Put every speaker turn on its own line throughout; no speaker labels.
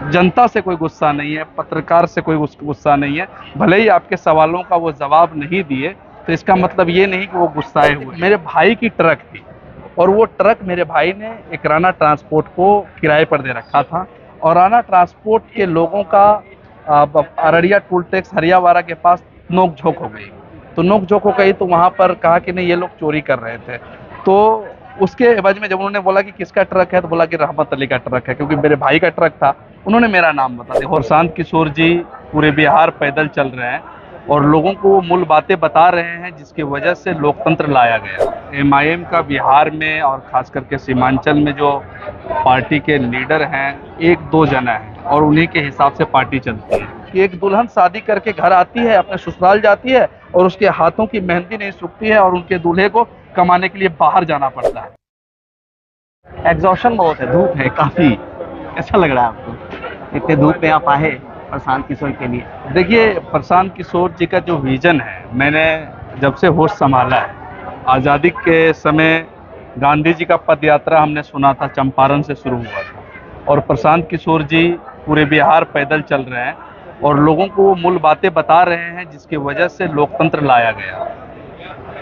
जनता से कोई गुस्सा नहीं है, पत्रकार से कोई गुस्सा नहीं है। भले ही आपके सवालों का वो जवाब नहीं दिए, तो इसका मतलब ये नहीं कि वो गुस्साए हुए। मेरे भाई की ट्रक थी और वो ट्रक मेरे भाई ने एक राणा ट्रांसपोर्ट को किराए पर दे रखा था, और राणा ट्रांसपोर्ट के लोगों का अररिया टोल टैक्स हरियावाड़ा के पास नोक झोंक हो गई। तो नोक झोंक हो गई तो वहां पर कहा कि नहीं, ये लोग चोरी कर रहे थे। तो उसके एवज में जब उन्होंने बोला कि किसका ट्रक है, तो बोला कि रहमत अली का ट्रक है, क्योंकि मेरे भाई का ट्रक था। उन्होंने मेरा नाम बता दिया। और प्रशांत किशोर जी पूरे बिहार पैदल चल रहे हैं और लोगों को वो मूल बातें बता रहे हैं जिसकी वजह से लोकतंत्र लाया गया। एमआईएम का बिहार में और खास करके सीमांचल में जो पार्टी के लीडर हैं, एक दो जना है और उन्हीं के हिसाब से पार्टी चलती है। कि एक दुल्हन शादी करके घर आती है, अपने ससुराल जाती है और उसके हाथों की मेहंदी नहीं सूखती है और उनके दूल्हे को कमाने के लिए बाहर जाना पड़ता है।
एग्जॉशन बहुत है, धूप है काफी। कैसा लग रहा है आपको इतने धूप में आप आए प्रशांत किशोर के लिए?
देखिए, प्रशांत किशोर जी का जो विजन है, मैंने जब से होश संभाला है, आज़ादी के समय गांधी जी का पद यात्रा हमने सुना था, चंपारण से शुरू हुआ था। और प्रशांत किशोर जी पूरे बिहार पैदल चल रहे हैं और लोगों को वो मूल बातें बता रहे हैं जिसकी वजह से लोकतंत्र लाया गया।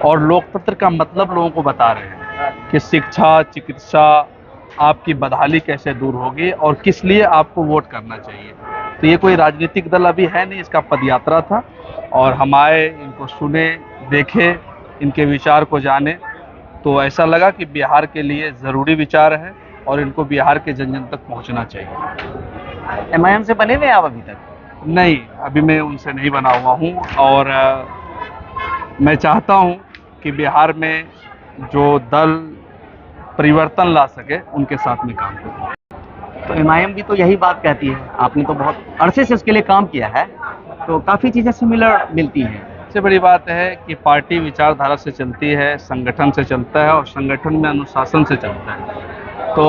और लोकतंत्र का मतलब लोगों को बता रहे हैं कि शिक्षा, चिकित्सा, आपकी बदहाली कैसे दूर होगी और किस लिए आपको वोट करना चाहिए। तो ये कोई राजनीतिक दल अभी है नहीं, इसका पदयात्रा था और हम आए, इनको सुने, देखे, इनके विचार को जाने, तो ऐसा लगा कि बिहार के लिए ज़रूरी विचार है और इनको बिहार के जन जन तक पहुंचना चाहिए।
एमआईएम से बने हुए आप अभी तक?
नहीं, अभी मैं उनसे नहीं बना हुआ हूँ और मैं चाहता हूँ कि बिहार में जो दल परिवर्तन ला सके, उनके साथ में काम करूँ।
तो एमआईएम भी तो यही बात कहती है, आपने तो बहुत अरसे से उसके लिए काम किया है, तो काफ़ी चीज़ें सिमिलर मिलती हैं।
सबसे बड़ी बात है कि पार्टी विचारधारा से चलती है, संगठन से चलता है और संगठन में अनुशासन से चलता है। तो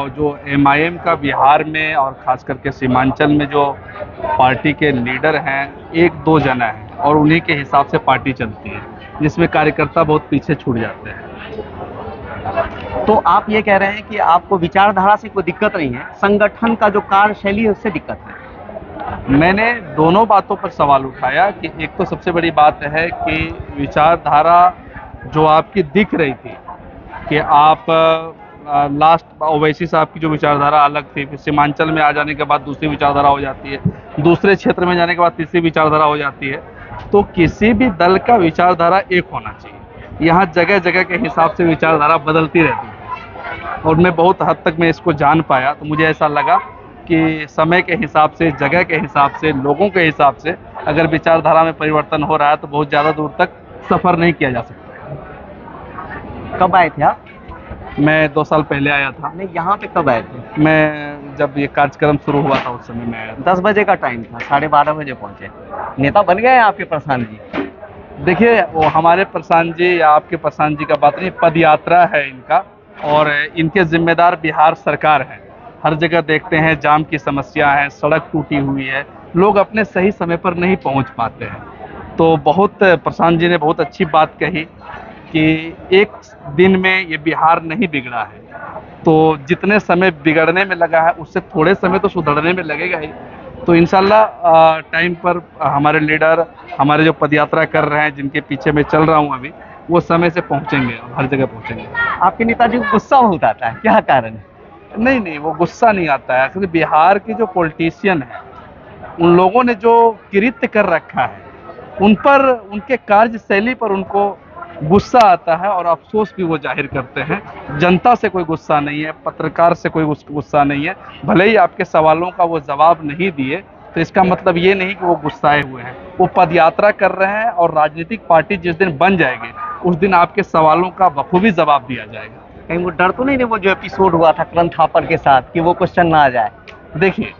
जो एमआईएम का बिहार में और ख़ास करके सीमांचल में जो पार्टी के लीडर हैं, एक दो जना हैं और उन्हीं के हिसाब से पार्टी चलती है, जिसमें कार्यकर्ता बहुत पीछे छूट जाते हैं।
तो आप ये कह रहे हैं कि आपको विचारधारा से कोई दिक्कत नहीं है, संगठन का जो कार्यशैली है उससे दिक्कत है?
मैंने दोनों बातों पर सवाल उठाया कि एक तो सबसे बड़ी बात है कि विचारधारा जो आपकी दिख रही थी कि आप लास्ट ओवैसी साहब की जो विचारधारा अलग थी, फिर सीमांचल में आ जाने के बाद दूसरी विचारधारा हो जाती है, दूसरे क्षेत्र में जाने के बाद तीसरी विचारधारा हो जाती है। तो किसी भी दल का विचारधारा एक होना चाहिए। यहाँ जगह जगह के हिसाब से विचारधारा बदलती रहती है और मैं बहुत हद तक मैं इसको जान पाया। तो मुझे ऐसा लगा कि समय के हिसाब से, जगह के हिसाब से, लोगों के हिसाब से अगर विचारधारा में परिवर्तन हो रहा है तो बहुत ज़्यादा दूर तक सफ़र नहीं किया जा सकता।
कब आए थे आप?
मैं 2 साल पहले आया था।
नहीं, यहाँ पे कब आए थे?
मैं जब ये कार्यक्रम शुरू हुआ था उस समय मैं आया था।
10 बजे का टाइम था, 12:30 बजे पहुँचे। नेता बन गए हैं आपके प्रशांत जी?
देखिए, वो हमारे प्रशांत जी या आपके प्रशांत जी का बात नहीं, पद यात्रा है इनका और इनके जिम्मेदार बिहार सरकार है। हर जगह देखते हैं जाम की समस्या है, सड़क टूटी हुई है, लोग अपने सही समय पर नहीं पहुंच पाते हैं। तो बहुत प्रशांत जी ने बहुत अच्छी बात कही कि एक दिन में ये बिहार नहीं बिगड़ा है, तो जितने समय बिगड़ने में लगा है उससे थोड़े समय तो सुधरने में लगेगा ही। तो इंशाल्लाह टाइम पर हमारे लीडर, हमारे जो पदयात्रा कर रहे हैं, जिनके पीछे मैं चल रहा हूं अभी, वो समय से पहुंचेंगे, हर जगह पहुंचेंगे।
आपके नेताजी को गुस्सा बहुत आता है, क्या कारण है?
नहीं नहीं, वो गुस्सा नहीं आता है, क्योंकि बिहार के जो पॉलिटिशियन हैं, उन लोगों ने जो कृत्य कर रखा है उन पर, उनके कार्यशैली पर उनको गुस्सा आता है और अफसोस भी वो जाहिर करते हैं। जनता से कोई गुस्सा नहीं है, पत्रकार से कोई गुस्सा नहीं है। भले ही आपके सवालों का वो जवाब नहीं दिए, तो इसका मतलब ये नहीं कि वो गुस्साए हुए हैं। वो पदयात्रा कर रहे हैं और राजनीतिक पार्टी जिस दिन बन जाएगी उस दिन आपके सवालों का बखूबी जवाब दिया जाएगा।
कहीं वो डर तो नहीं है, वो जो एपिसोड हुआ था करण थापर के साथ, कि वो क्वेश्चन ना आ जाए?
देखिए,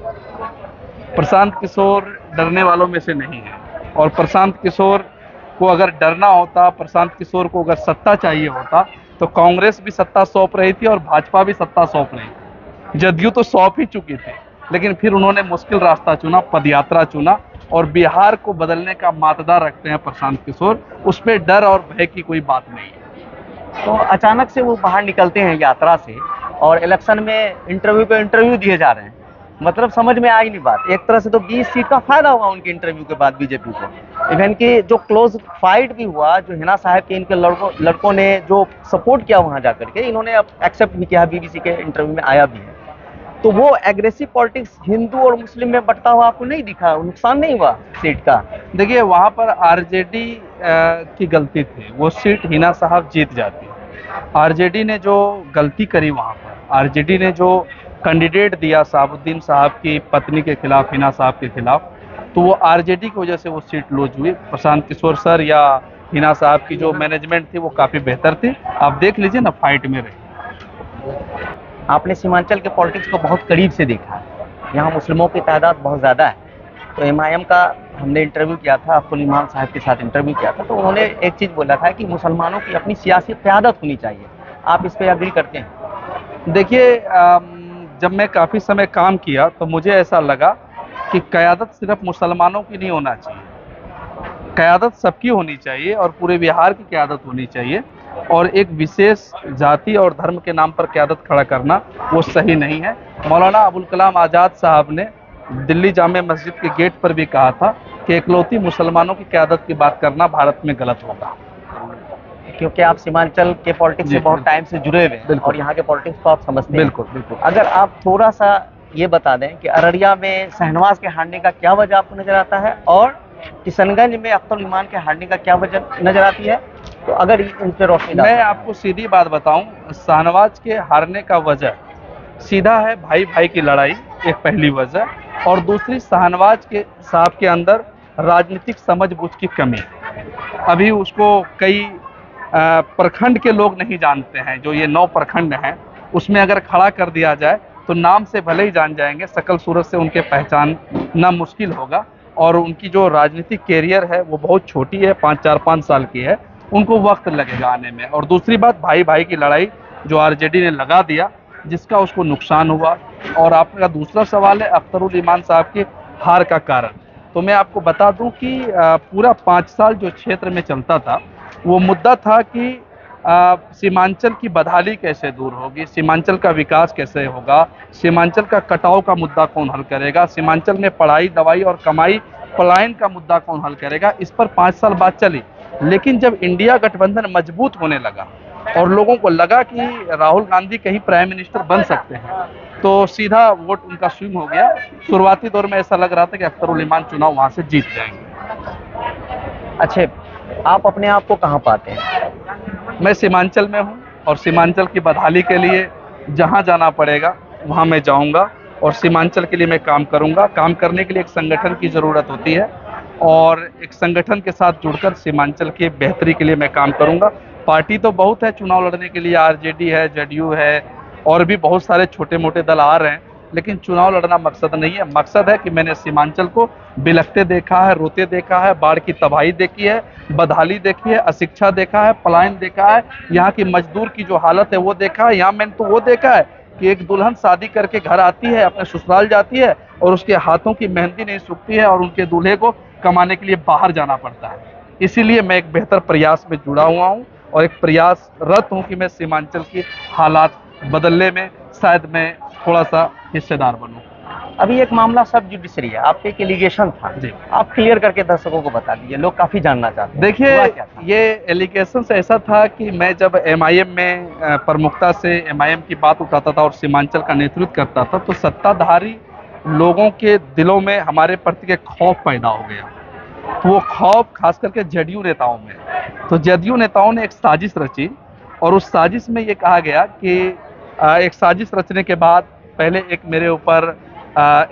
प्रशांत किशोर डरने वालों में से नहीं है और प्रशांत किशोर को अगर डरना होता, प्रशांत किशोर को अगर सत्ता चाहिए होता, तो कांग्रेस भी सत्ता सौंप रही थी और भाजपा भी सत्ता सौंप रही थी। जदयू तो सौंप ही चुकी थी, लेकिन फिर उन्होंने मुश्किल रास्ता चुना, पदयात्रा चुना और बिहार को बदलने का मातदा रखते हैं प्रशांत किशोर। उसमें डर और भय की कोई बात नहीं है।
तो अचानक से वो बाहर निकलते हैं यात्रा से और इलेक्शन में इंटरव्यू पे इंटरव्यू दिए जा रहे हैं। मतलब समझ में आई नहीं बात। एक तरह से तो 20 सीट का फायदा हुआ उनके इंटरव्यू के बाद बीजेपी को। इवन कि जो क्लोज फाइट भी हुआ, जो हिना साहब के इनके लड़कों ने जो सपोर्ट किया वहां जाकर के, इन्होंने अब एक्सेप्ट भी किया, बीबीसी के इंटरव्यू में आया भी है। तो वो एग्रेसिव पॉलिटिक्स हिंदू और मुस्लिम में बंटता हुआ आपको नहीं दिखा? नुकसान नहीं हुआ सीट का?
देखिए वहाँ पर आरजेडी की गलती थी, वो सीट हिना साहब जीत जाती। आरजेडी ने जो गलती करी वहाँ पर, आरजेडी ने जो कैंडिडेट दिया साहबुद्दीन साहब की पत्नी के खिलाफ, हिना साहब के खिलाफ, तो वो आरजेडी की वजह से वो सीट लूज हुई। प्रशांत किशोर सर या हिना साहब की जो मैनेजमेंट थी वो काफ़ी बेहतर थी। आप देख लीजिए ना, फाइट में रही।
आपने सीमांचल के पॉलिटिक्स को बहुत करीब से देखा है, यहाँ मुस्लिमों की तादाद बहुत ज़्यादा है। तो एमआईएम का हमने इंटरव्यू किया था, अब्दुल इमाम साहब के साथ इंटरव्यू किया था, तो उन्होंने एक चीज़ बोला था कि मुसलमानों की अपनी सियासी क़यादत होनी चाहिए। आप इस पर एग्री करते हैं?
देखिए जब मैं काफ़ी समय काम किया तो मुझे ऐसा लगा कि क़यादत सिर्फ मुसलमानों की नहीं होना चाहिए, क़यादत सबकी होनी चाहिए और पूरे बिहार की क़यादत होनी चाहिए। और एक विशेष जाति और धर्म के नाम पर क़यादत खड़ा करना वो सही नहीं है। मौलाना अबुल कलाम आज़ाद साहब ने दिल्ली जामे मस्जिद के गेट पर भी कहा था कि इकलौती मुसलमानों की क़यादत की बात करना भारत में गलत होगा।
क्योंकि आप सीमांचल के पॉलिटिक्स से बहुत टाइम से जुड़े हुए हैं और यहाँ के पॉलिटिक्स को आप समझते हैं।
बिल्कुल बिल्कुल।
अगर आप थोड़ा सा ये बता दें कि अररिया में शहनवाज के हारने का क्या वजह आपको नजर आता है, और किशनगंज में अख्तर ईमान के हारने का क्या वजह नजर आती है, तो अगर इन पर रोशनी
मैं आपको सीधी बात बताऊं, शाहनवाज के हारने का वजह सीधा है भाई भाई की लड़ाई, एक पहली वजह, और दूसरी शाहनवाज के साहब के अंदर राजनीतिक समझबूझ की कमी। अभी उसको कई प्रखंड के लोग नहीं जानते हैं, जो ये 9 प्रखंड हैं उसमें अगर खड़ा कर दिया जाए तो नाम से भले ही जान जाएंगे, शकल सूरत से उनके पहचानना मुश्किल होगा। और उनकी जो राजनीतिक कैरियर है वो बहुत छोटी है, 4-5 साल की है, उनको वक्त लगेगा आने में। और दूसरी बात, भाई भाई की लड़ाई जो आरजेडी ने लगा दिया, जिसका उसको नुकसान हुआ। और आपका दूसरा सवाल है अख्तरुल ईमान साहब की हार का कारण, तो मैं आपको बता दूं कि पूरा 5 साल जो क्षेत्र में चलता था वो मुद्दा था कि सीमांचल की बदहाली कैसे दूर होगी, सीमांचल का विकास कैसे होगा, सीमांचल का कटाव का मुद्दा कौन हल करेगा, सीमांचल में पढ़ाई दवाई और कमाई पलायन का मुद्दा कौन हल करेगा। इस पर 5 साल बात चली। लेकिन जब इंडिया गठबंधन मजबूत होने लगा और लोगों को लगा कि राहुल गांधी कहीं प्राइम मिनिस्टर बन सकते हैं, तो सीधा वोट उनका स्विंग हो गया। शुरुआती दौर में ऐसा लग रहा था कि अख्तरुल ईमान चुनाव वहां से जीत जाएंगे।
अच्छे, आप अपने आप को कहाँ पाते हैं?
मैं सीमांचल में हूँ और सीमांचल की बदहाली के लिए जहाँ जाना पड़ेगा वहाँ मैं जाऊँगा और सीमांचल के लिए मैं काम करूँगा। काम करने के लिए एक संगठन की ज़रूरत होती है और एक संगठन के साथ जुड़कर सीमांचल की बेहतरी के लिए मैं काम करूँगा। पार्टी तो बहुत है चुनाव लड़ने के लिए, आरजेडी है, जेडीयू है, और भी बहुत सारे छोटे मोटे दल आ रहे हैं, लेकिन चुनाव लड़ना मकसद नहीं है। मकसद है कि मैंने सीमांचल को बिलखते देखा है, रोते देखा है, बाढ़ की तबाही देखी है, बदहाली देखी है, अशिक्षा देखा है, पलायन देखा है, यहाँ की मजदूर की जो हालत है वो देखा है। यहाँ मैंने तो वो देखा है कि एक दुल्हन शादी करके घर आती है, अपने ससुराल जाती है और उसके हाथों की मेहंदी नहीं सूखती है और उनके दूल्हे को कमाने के लिए बाहर जाना पड़ता है। इसीलिए मैं एक बेहतर प्रयास में जुड़ा हुआ हूँ और एक प्रयासरत हूँ कि मैं सीमांचल की हालात बदलने में शायद मैं थोड़ा सा हिस्सेदार बनूं।
अभी एक मामला सब जुडिशरी है, आप पे एक एलिगेशन था जी, आप क्लियर करके दर्शकों को बता दीजिए, लोग काफी जानना चाहते हैं।
देखिए ये एलिगेशन ऐसा था कि मैं जब एमआईएम में प्रमुखता से एमआईएम की बात उठाता था और सीमांचल का नेतृत्व करता था, तो सत्ताधारी लोगों के दिलों में हमारे प्रति एक खौफ पैदा हो गया। तो वो खौफ खास करके जेडीयू नेताओं में, तो जेडीयू नेताओं ने एक साजिश रची और उस साजिश में ये कहा गया कि एक साजिश रचने के बाद पहले एक मेरे ऊपर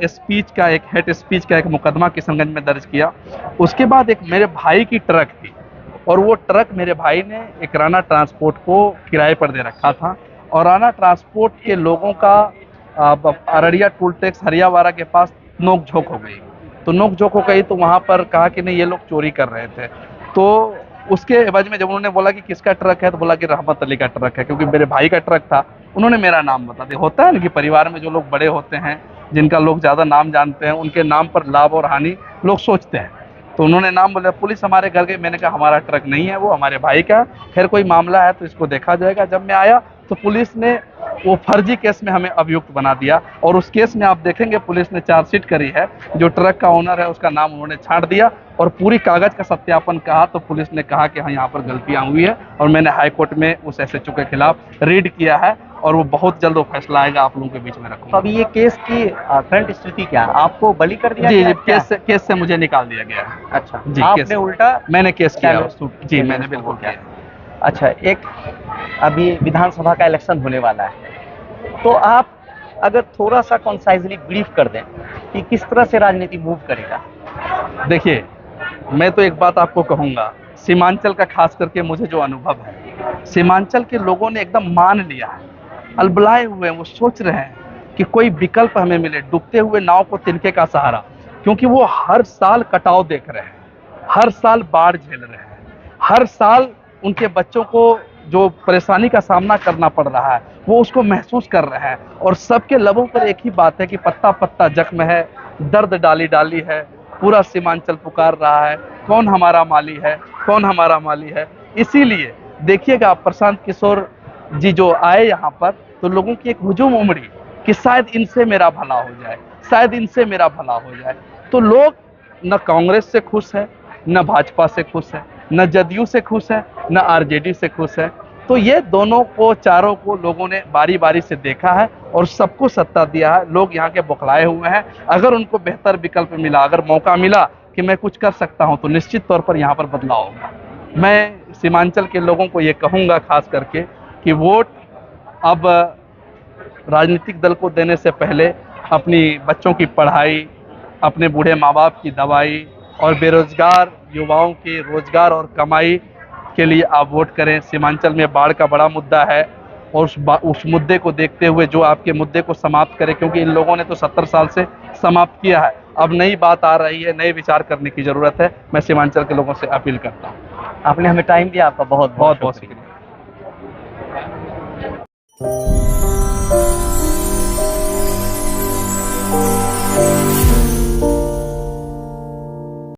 स्पीच का, एक हेट स्पीच का एक मुकदमा किशनगंज में दर्ज किया। उसके बाद एक मेरे भाई की ट्रक थी और वो ट्रक मेरे भाई ने एक राणा ट्रांसपोर्ट को किराए पर दे रखा था और राणा ट्रांसपोर्ट के लोगों का अररिया टोल टैक्स हरियावाड़ा के पास नोक झोंक हो गई। तो नोक झोंक हो गई तो वहाँ पर कहा कि नहीं ये लोग चोरी कर रहे थे। तो उसके एवज में जब उन्होंने बोला कि किसका ट्रक है तो बोला कि रहमत अली का ट्रक है, क्योंकि मेरे भाई का ट्रक था। उन्होंने मेरा नाम बता दिया। होता है ना कि परिवार में जो लोग बड़े होते हैं, जिनका लोग ज़्यादा नाम जानते हैं, उनके नाम पर लाभ और हानि लोग सोचते हैं। तो उन्होंने नाम बोला, पुलिस हमारे घर गई, मैंने कहा हमारा ट्रक नहीं है, वो हमारे भाई का, खैर कोई मामला है तो इसको देखा जाएगा। जब मैं आया तो पुलिस ने वो फर्जी केस में हमें अभियुक्त बना दिया, और उस केस में आप देखेंगे पुलिस ने चार्जशीट करी है, जो ट्रक का ओनर है उसका नाम उन्होंने छांट दिया, और पूरी कागज का सत्यापन कहा तो पुलिस ने कहा कि हाँ यहाँ पर गलतियाँ हुई है, और मैंने हाई कोर्ट में उस एसएचओ के खिलाफ रीड किया है, और वो बहुत जल्द वो फैसला आएगा, आप लोगों के बीच में
तो
रखूंगा।
अभी ये केस की करंट स्थिति क्या है? आपको बली कर दिया
जी
गया
जी,
है क्या?
केस से मुझे निकाल दिया गया है।
अच्छा,
जी,
आपने
केस
उल्टा
मैंने केस किया
चैलेंज-
जी,
चैलेंज
मैंने
को
बिल्कुल
किया।
किया।
अच्छा, एक अभी विधानसभा का इलेक्शन होने वाला है, तो आप अगर थोड़ा सा कॉन्साइजली ब्रीफ कर दें कि किस तरह से राजनीति मूव करेगा।
देखिए, मैं तो एक बात आपको कहूंगा, सीमांचल का खास करके मुझे जो अनुभव है, सीमांचल के लोगों ने एकदम मान लिया है, अलबलाए हुए हैं, वो सोच रहे हैं कि कोई विकल्प हमें मिले, डूबते हुए नाव को तिनके का सहारा, क्योंकि वो हर साल कटाव देख रहे हैं, हर साल बाढ़ झेल रहे हैं, हर साल उनके बच्चों को जो परेशानी का सामना करना पड़ रहा है वो उसको महसूस कर रहे हैं, और सबके लबों पर एक ही बात है कि पत्ता पत्ता जख्म है, दर्द डाली डाली है, पूरा सीमांचल पुकार रहा है, कौन हमारा माली है, कौन हमारा माली है। इसीलिए देखिएगा, प्रशांत किशोर जी जो आए यहाँ पर, तो लोगों की एक हुजूम उमड़ी कि शायद इनसे मेरा भला हो जाए, शायद इनसे मेरा भला हो जाए। तो लोग न कांग्रेस से खुश है, न भाजपा से खुश है, न जदयू से खुश है, न आरजेडी से खुश है। तो ये दोनों को, चारों को लोगों ने बारी बारी से देखा है और सबको सत्ता दिया है। लोग यहाँ के बौखलाए हुए हैं, अगर उनको बेहतर विकल्प मिला, अगर मौका मिला कि मैं कुछ कर सकता हूँ, तो निश्चित तौर पर यहाँ पर बदलाव होगा। मैं सीमांचल के लोगों को ये कहूँगा खास करके कि वोट अब राजनीतिक दल को देने से पहले अपनी बच्चों की पढ़ाई, अपने बूढ़े माँ बाप की दवाई, और बेरोजगार युवाओं के रोजगार और कमाई के लिए आप वोट करें। सीमांचल में बाढ़ का बड़ा मुद्दा है, और उस मुद्दे को देखते हुए जो आपके मुद्दे को समाप्त करे, क्योंकि इन लोगों ने तो 70 साल से समाप्त किया है, अब नई बात आ रही है, नए विचार करने की जरूरत है। मैं सीमांचल के लोगों से अपील करता हूँ।
आपने हमें टाइम दिया, आपका बहुत
बहुत बहुत शुक्रिया।